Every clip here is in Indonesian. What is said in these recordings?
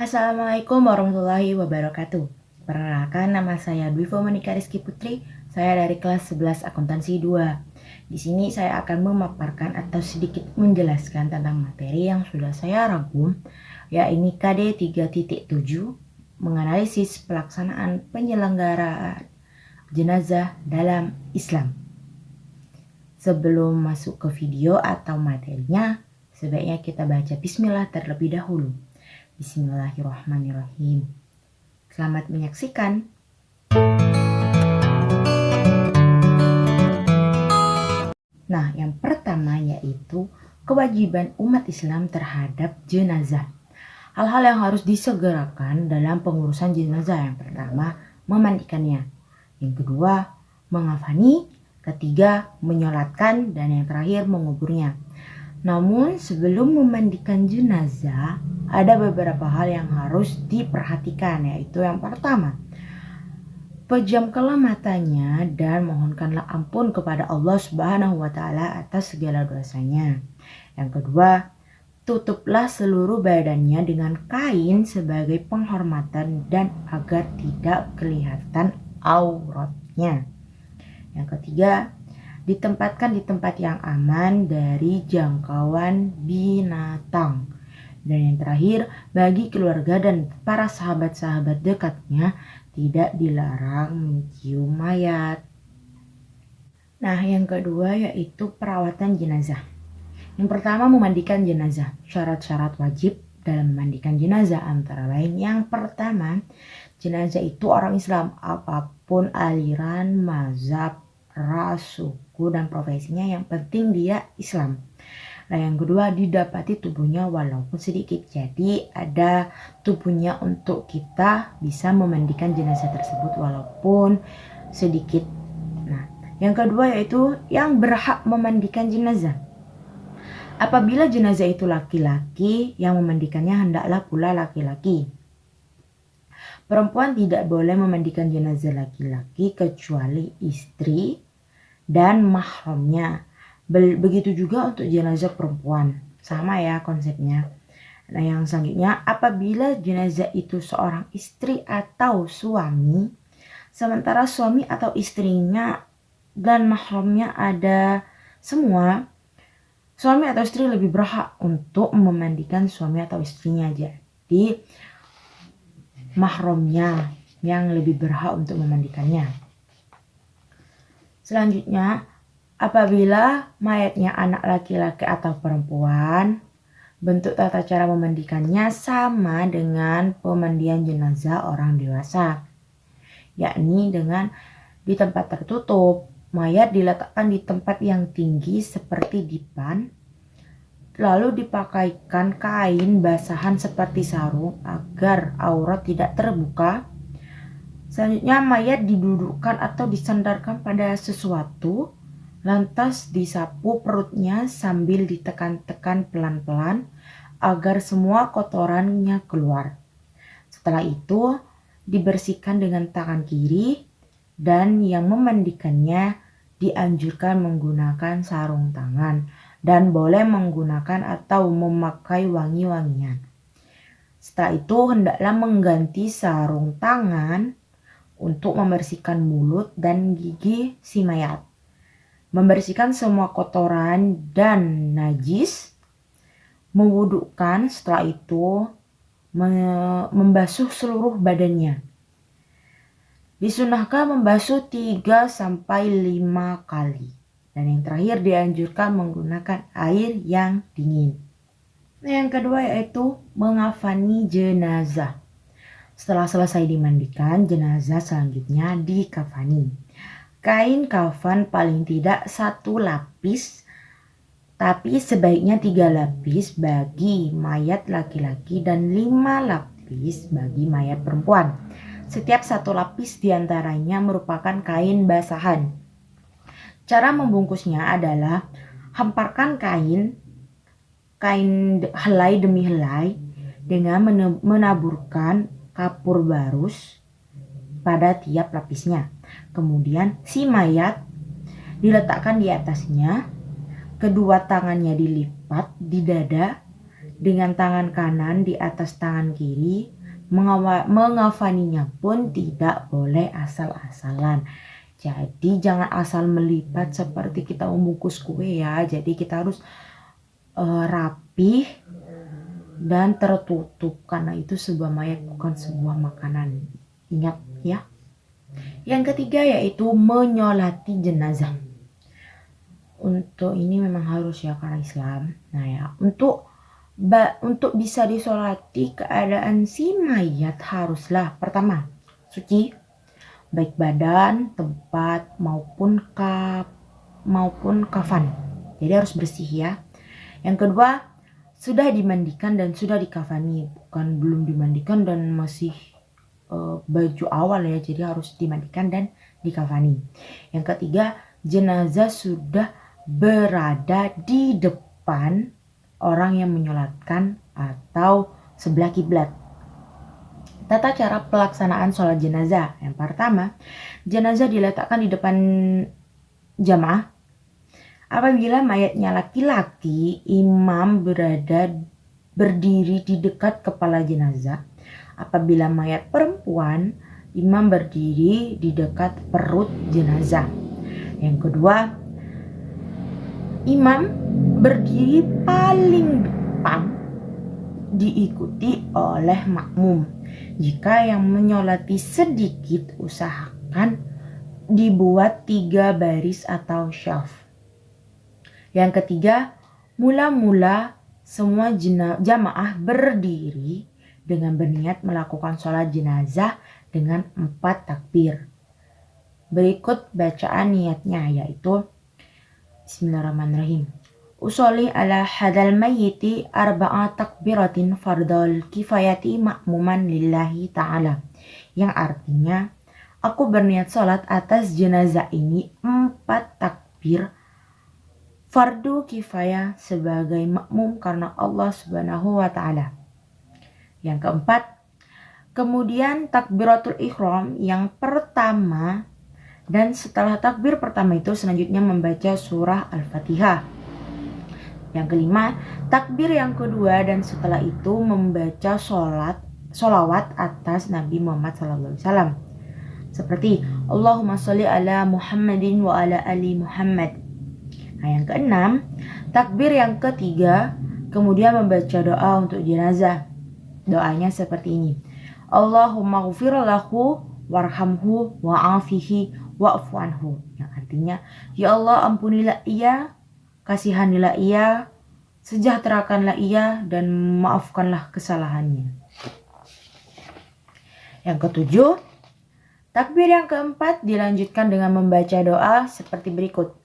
Assalamualaikum warahmatullahi wabarakatuh. Perkenalkan, nama saya Dwi Monika Rizky Putri. Saya dari kelas 11 akuntansi 2. Di sini saya akan memaparkan atau sedikit menjelaskan tentang materi yang sudah saya rangkum, yaitu KD 3.7 menganalisis pelaksanaan penyelenggaraan jenazah dalam Islam. Sebelum masuk ke video atau materinya, sebaiknya kita baca bismillah terlebih dahulu. Bismillahirrahmanirrahim. Selamat menyaksikan. Nah, yang pertama yaitu kewajiban umat Islam terhadap jenazah. Hal-hal yang harus disegerakan dalam pengurusan jenazah. Yang pertama, memandikannya. Yang kedua, mengafani. Ketiga, menyolatkan. Dan yang terakhir, menguburnya. Namun sebelum memandikan jenazah, ada beberapa hal yang harus diperhatikan, yaitu yang pertama, pejamkanlah matanya dan mohonkanlah ampun kepada Allah Subhanahu wa Ta'ala atas segala dosanya. Yang kedua, tutuplah seluruh badannya dengan kain sebagai penghormatan dan agar tidak kelihatan auratnya. Yang ketiga, ditempatkan di tempat yang aman dari jangkauan binatang. Dan yang terakhir, bagi keluarga dan para sahabat-sahabat dekatnya tidak dilarang mencium mayat. Nah, yang kedua yaitu perawatan jenazah. Yang pertama, memandikan jenazah. Syarat-syarat wajib dalam memandikan jenazah antara lain, yang pertama, jenazah itu orang Islam, apapun aliran, mazhab, ras, suku, dan profesinya, yang penting dia Islam. Nah, yang kedua, didapati tubuhnya walaupun sedikit. Jadi ada tubuhnya untuk kita bisa memandikan jenazah tersebut walaupun sedikit. Nah, yang kedua yaitu yang berhak memandikan jenazah. Apabila jenazah itu laki-laki, yang memandikannya hendaklah pula laki-laki. Perempuan tidak boleh memandikan jenazah laki-laki kecuali istri dan mahramnya. Begitu juga untuk jenazah perempuan. Sama ya konsepnya. Nah, yang selanjutnya, apabila jenazah itu seorang istri atau suami, sementara suami atau istrinya dan mahramnya ada semua, suami atau istri lebih berhak untuk memandikan suami atau istrinya. Jadi mahramnya yang lebih berhak untuk memandikannya. Selanjutnya, apabila mayatnya anak laki-laki atau perempuan, bentuk tata cara memandikannya sama dengan pemandian jenazah orang dewasa, yakni dengan di tempat tertutup. Mayat diletakkan di tempat yang tinggi seperti dipan, lalu dipakaikan kain basahan seperti sarung agar aurat tidak terbuka. Selanjutnya, mayat didudukkan atau disandarkan pada sesuatu, lantas disapu perutnya sambil ditekan-tekan pelan-pelan agar semua kotorannya keluar. Setelah itu, dibersihkan dengan tangan kiri, dan yang memandikannya dianjurkan menggunakan sarung tangan dan boleh menggunakan atau memakai wangi-wangian. Setelah itu, hendaklah mengganti sarung tangan untuk membersihkan mulut dan gigi si mayat, membersihkan semua kotoran dan najis, mewudukkan, setelah itu membasuh seluruh badannya. Disunahkan membasuh 3-5 kali. Dan yang terakhir, dianjurkan menggunakan air yang dingin. Nah, yang kedua yaitu mengafani jenazah. Setelah selesai dimandikan, jenazah selanjutnya dikafani. Kain kafan paling tidak 1 lapis, tapi sebaiknya 3 lapis bagi mayat laki-laki dan 5 lapis bagi mayat perempuan. Setiap 1 lapis diantaranya merupakan kain basahan. Cara membungkusnya adalah hamparkan kain helai demi helai dengan menaburkan kapur barus pada tiap lapisnya. Kemudian si mayat diletakkan di atasnya, kedua tangannya dilipat di dada dengan tangan kanan di atas tangan kiri, Mengafaninya pun tidak boleh asal-asalan. Jadi jangan asal melipat seperti kita membungkus kue ya. Jadi kita harus rapih dan tertutup karena itu sebuah mayat bukan sebuah makanan. Ingat ya. Yang ketiga yaitu menyolati jenazah. Untuk ini memang harus ya karena Islam. Nah ya, untuk bisa disolati keadaan si mayat haruslah pertama suci, baik badan, tempat maupun kafan. Jadi harus bersih ya. Yang kedua, sudah dimandikan dan sudah dikafani, bukan belum dimandikan dan masih baju awal ya, jadi harus dimandikan dan dikafani. Yang ketiga, jenazah sudah berada di depan orang yang menyolatkan atau sebelah kiblat. Tata cara pelaksanaan sholat jenazah. Yang pertama, jenazah diletakkan di depan jamaah. Apabila mayatnya laki-laki, imam berdiri di dekat kepala jenazah. Apabila mayat perempuan, imam berdiri di dekat perut jenazah. Yang kedua, imam berdiri paling depan diikuti oleh makmum. Jika yang menyolati sedikit, usahakan dibuat 3 baris atau syaf. Yang ketiga, mula-mula semua jamaah berdiri dengan berniat melakukan sholat jenazah dengan 4 takbir. Berikut bacaan niatnya yaitu Bismillahirrahmanirrahim. Usolli ala hadal mayyiti 4 takbiratin fardal kifayati ma'muman lillahi ta'ala. Yang artinya, aku berniat sholat atas jenazah ini 4 takbir fardu kifayah sebagai makmum karena Allah Subhanahu wa ta'ala. Yang keempat, kemudian takbiratul ihram yang pertama, dan setelah takbir pertama itu selanjutnya membaca surah Al-Fatihah. Yang kelima, takbir yang kedua dan setelah itu membaca sholawat atas Nabi Muhammad SAW. Seperti Allahumma sholli ala Muhammadin wa ala ali Muhammad. Nah, yang keenam, takbir yang ketiga kemudian membaca doa untuk jenazah. Doanya seperti ini. Allahumma ghfir lahu warhamhu wa'afihi wa'fu anhu. Yang artinya, ya Allah ampunilah ia, kasihanilah ia, sejahterakanlah ia, dan maafkanlah kesalahannya. Yang ketujuh, takbir yang keempat dilanjutkan dengan membaca doa seperti berikut.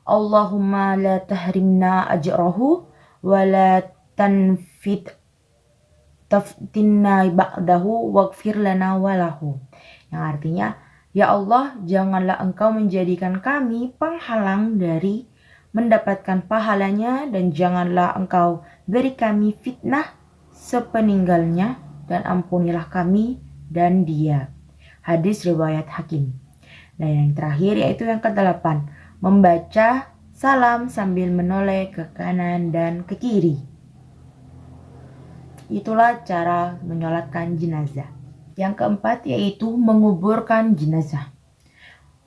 Allahumma la tahrimna ajrahu wa la taftinna ba'dahu waghfir lana walahu. Yang artinya, ya Allah, janganlah engkau menjadikan kami penghalang dari mendapatkan pahalanya dan janganlah engkau beri kami fitnah sepeninggalnya dan ampunilah kami dan dia. Hadis riwayat Hakim. Dan yang terakhir yaitu yang ke-8, membaca salam sambil menoleh ke kanan dan ke kiri. Itulah cara menyolatkan jenazah. Yang keempat yaitu menguburkan jenazah.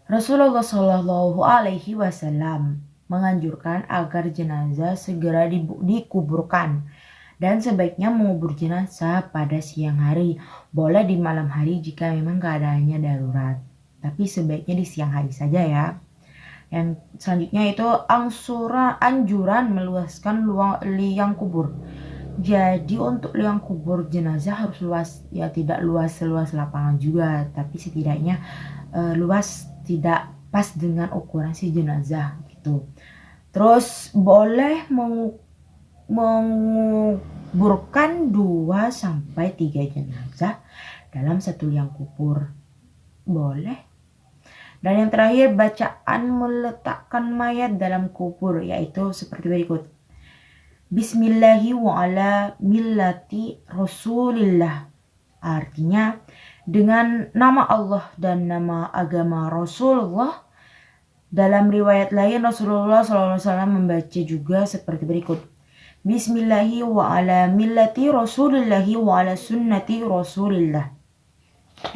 Rasulullah Shallallahu Alaihi Wasallam menganjurkan agar jenazah segera dikuburkan dan sebaiknya mengubur jenazah pada siang hari. Boleh di malam hari jika memang keadaannya darurat, tapi sebaiknya di siang hari saja ya. Yang selanjutnya itu anjuran meluaskan liang kubur. Jadi untuk liang kubur jenazah harus luas, ya tidak luas seluas lapangan juga, tapi setidaknya luas tidak pas dengan ukuran si jenazah gitu. Terus boleh menguburkan 2-3 jenazah dalam satu liang kubur. Boleh. Dan yang terakhir bacaan meletakkan mayat dalam kubur yaitu seperti berikut. Bismillahi wa ala millati Rasulillah. Artinya dengan nama Allah dan nama agama Rasulullah. Dalam riwayat lain Rasulullah SAW membaca juga seperti berikut. Bismillahi wa ala millati Rasulillahi wa ala sunnati Rasulillah.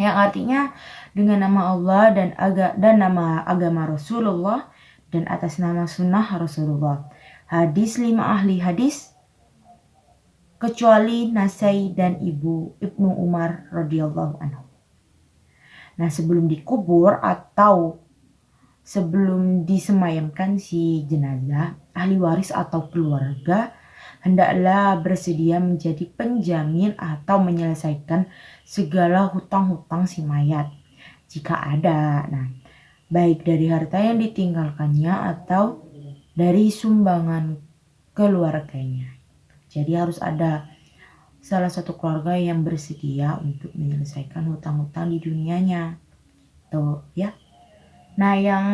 Yang artinya dengan nama Allah dan nama agama Rasulullah dan atas nama sunnah Rasulullah. Hadis 5 ahli hadis kecuali Nasai dan Ibnu Umar radhiyallahu anhu. Nah, sebelum dikubur atau sebelum disemayamkan si jenazah, ahli waris atau keluarga hendaklah bersedia menjadi penjamin atau menyelesaikan segala hutang-hutang si mayat jika ada. Nah, baik dari harta yang ditinggalkannya atau dari sumbangan keluarganya. Jadi harus ada salah satu keluarga yang bersedia untuk menyelesaikan hutang-hutang di dunianya. Tuh ya. Nah, yang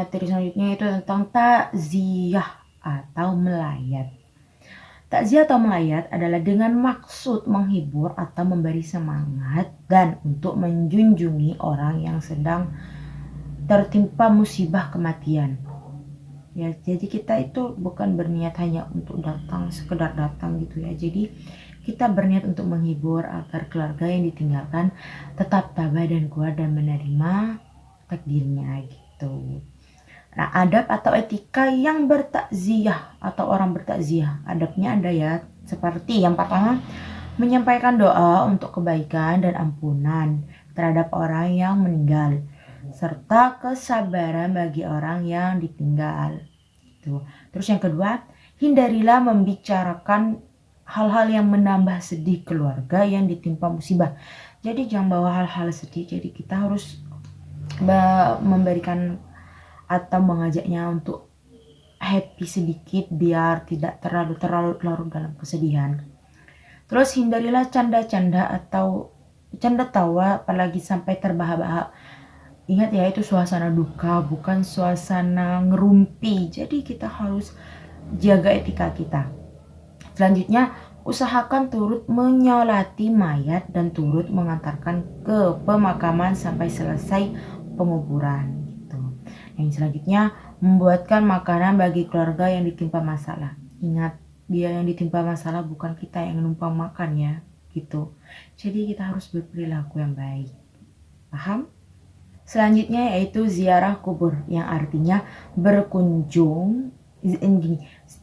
materi selanjutnya itu tentang takziah atau melayat. Takziah atau melayat adalah dengan maksud menghibur atau memberi semangat dan untuk menjunjungi orang yang sedang tertimpa musibah kematian. Ya, jadi kita itu bukan berniat hanya untuk datang, sekedar datang gitu ya. Jadi kita berniat untuk menghibur agar keluarga yang ditinggalkan tetap tabah dan kuat dan menerima takdirnya gitu. Nah, adab atau etika yang bertakziah atau orang bertakziah. Adabnya ada ya, seperti yang pertama, menyampaikan doa untuk kebaikan dan ampunan terhadap orang yang meninggal, serta kesabaran bagi orang yang ditinggal. Gitu. Terus yang kedua, hindarilah membicarakan hal-hal yang menambah sedih keluarga yang ditimpa musibah. Jadi jangan bawa hal-hal sedih, jadi kita harus memberikan atau mengajaknya untuk happy sedikit biar tidak terlalu larut dalam kesedihan. Terus hindarilah canda-canda atau canda tawa apalagi sampai terbahak-bahak. Ingat ya, itu suasana duka, bukan suasana ngerumpi. Jadi kita harus jaga etika kita. Selanjutnya, usahakan turut menyolati mayat dan turut mengantarkan ke pemakaman sampai selesai penguburan. Yang selanjutnya, membuatkan makanan bagi keluarga yang ditimpa masalah. Ingat, dia yang ditimpa masalah bukan kita yang numpang makan ya, gitu. Jadi kita harus berperilaku yang baik. Paham? Selanjutnya yaitu ziarah kubur, yang artinya berkunjung.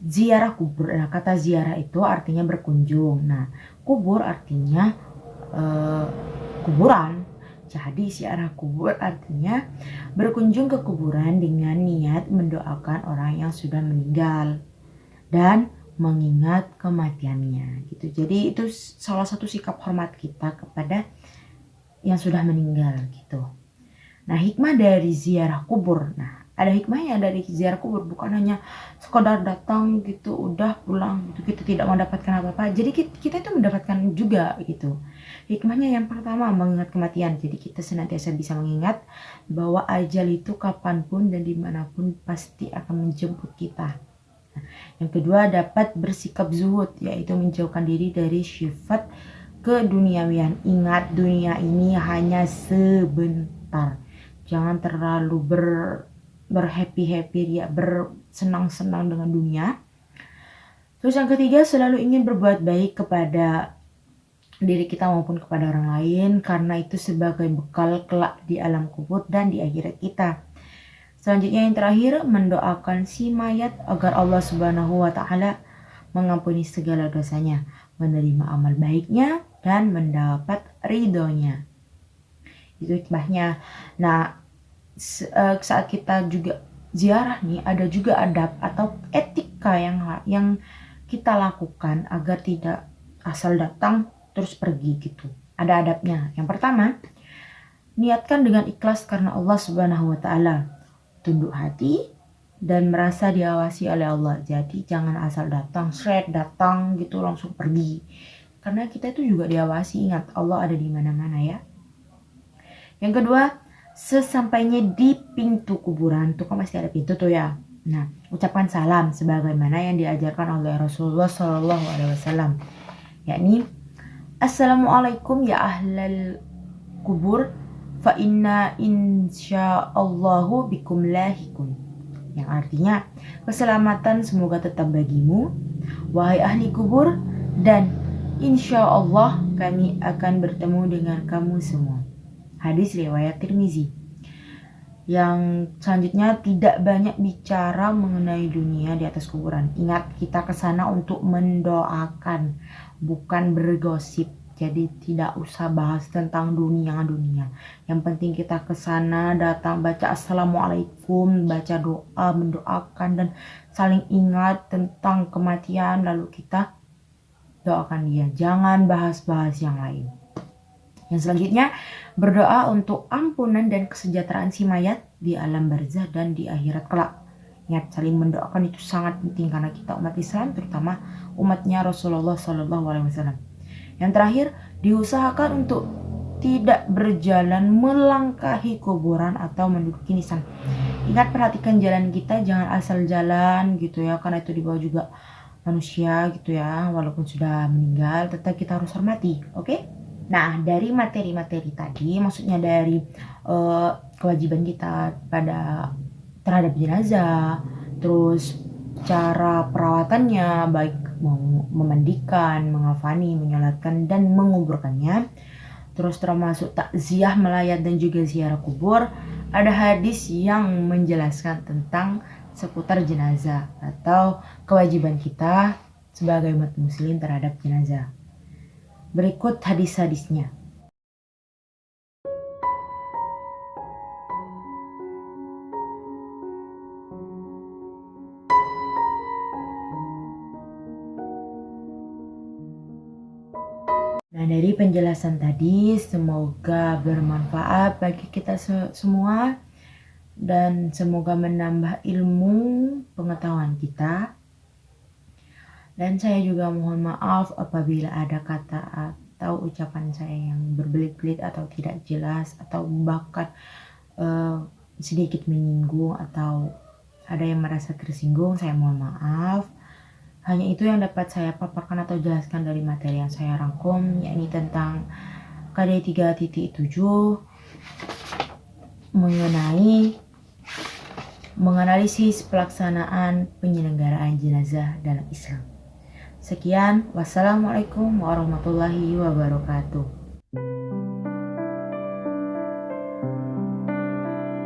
Ziarah kubur, nah kata ziarah itu artinya berkunjung. Nah, kubur artinya kuburan. Jadi ziarah kubur artinya berkunjung ke kuburan dengan niat mendoakan orang yang sudah meninggal dan mengingat kematiannya gitu. Jadi itu salah satu sikap hormat kita kepada yang sudah meninggal gitu. Nah, hikmah dari ziarah kubur. Nah, ada hikmahnya dari ziarah kubur, bukan hanya sekedar datang gitu udah pulang gitu, kita tidak mendapatkan apa-apa. Jadi kita itu mendapatkan juga gitu. Hikmahnya yang pertama, mengingat kematian. Jadi kita senantiasa bisa mengingat bahwa ajal itu kapanpun dan dimanapun pasti akan menjemput kita. Nah, yang kedua, dapat bersikap zuhud, yaitu menjauhkan diri dari sifat keduniawian. Ingat, dunia ini hanya sebentar. Jangan terlalu berhappy-happy ya, bersenang-senang dengan dunia. Terus yang ketiga, selalu ingin berbuat baik kepada diri kita maupun kepada orang lain, karena itu sebagai bekal kelak di alam kubur dan di akhirat kita. Selanjutnya yang terakhir, mendoakan si mayat agar Allah Subhanahu wa Ta'ala mengampuni segala dosanya, menerima amal baiknya dan mendapat ridhonya. Itu hikmahnya. Nah, saat kita juga ziarah nih, ada juga adab atau etika yang kita lakukan agar tidak asal datang terus pergi gitu. Ada adabnya. Yang pertama, niatkan dengan ikhlas karena Allah Subhanahu wa Ta'ala. Tunduk hati dan merasa diawasi oleh Allah. Jadi jangan asal datang, datang gitu langsung pergi. Karena kita itu juga diawasi. Ingat, Allah ada di mana-mana ya. Yang kedua, sesampainya di pintu kuburan, tuh kan pasti ada pintu tuh ya. Nah, ucapkan salam sebagaimana yang diajarkan oleh Rasulullah SAW, yakni Assalamualaikum ya ahlal kubur, fa inna insyaallahu bikum lahikum. Yang artinya, keselamatan semoga tetap bagimu wahai ahli kubur, dan insya Allah kami akan bertemu dengan kamu semua. Hadis riwayat Tirmizi. Yang selanjutnya, tidak banyak bicara mengenai dunia di atas kuburan. Ingat, kita ke sana untuk mendoakan, bukan bergosip. Jadi tidak usah bahas tentang dunia. Yang penting kita ke sana, datang, baca assalamualaikum, baca doa, mendoakan, dan saling ingat tentang kematian, lalu kita doakan dia. Jangan bahas-bahas yang lain. Yang selanjutnya, berdoa untuk ampunan dan kesejahteraan si mayat di alam barzah dan di akhirat kelak. Ingat, saling mendoakan itu sangat penting karena kita umat Islam, terutama umatnya Rasulullah SAW. Yang terakhir, diusahakan untuk tidak berjalan melangkahi kuburan atau menduduki nisan. Ingat, perhatikan jalan kita, jangan asal jalan gitu ya, karena itu dibawa juga manusia gitu ya, walaupun sudah meninggal tetap kita harus hormati, oke? Nah, dari materi-materi tadi, maksudnya dari kewajiban kita terhadap jenazah, terus cara perawatannya, baik memandikan, mengafani, menyolatkan, dan menguburkannya, terus termasuk takziah, melayat, dan juga ziarah kubur. Ada hadis yang menjelaskan tentang seputar jenazah atau kewajiban kita sebagai umat muslim terhadap jenazah. Berikut hadis-hadisnya. Nah, dari penjelasan tadi semoga bermanfaat bagi kita semua dan semoga menambah ilmu pengetahuan kita. Dan saya juga mohon maaf apabila ada kata atau ucapan saya yang berbelit-belit atau tidak jelas atau bahkan sedikit menyinggung atau ada yang merasa tersinggung, saya mohon maaf. Hanya itu yang dapat saya paparkan atau jelaskan dari materi yang saya rangkum, yakni tentang KD 3.7 mengenai menganalisis pelaksanaan penyelenggaraan jenazah dalam Islam. Sekian, wassalamualaikum warahmatullahi wabarakatuh.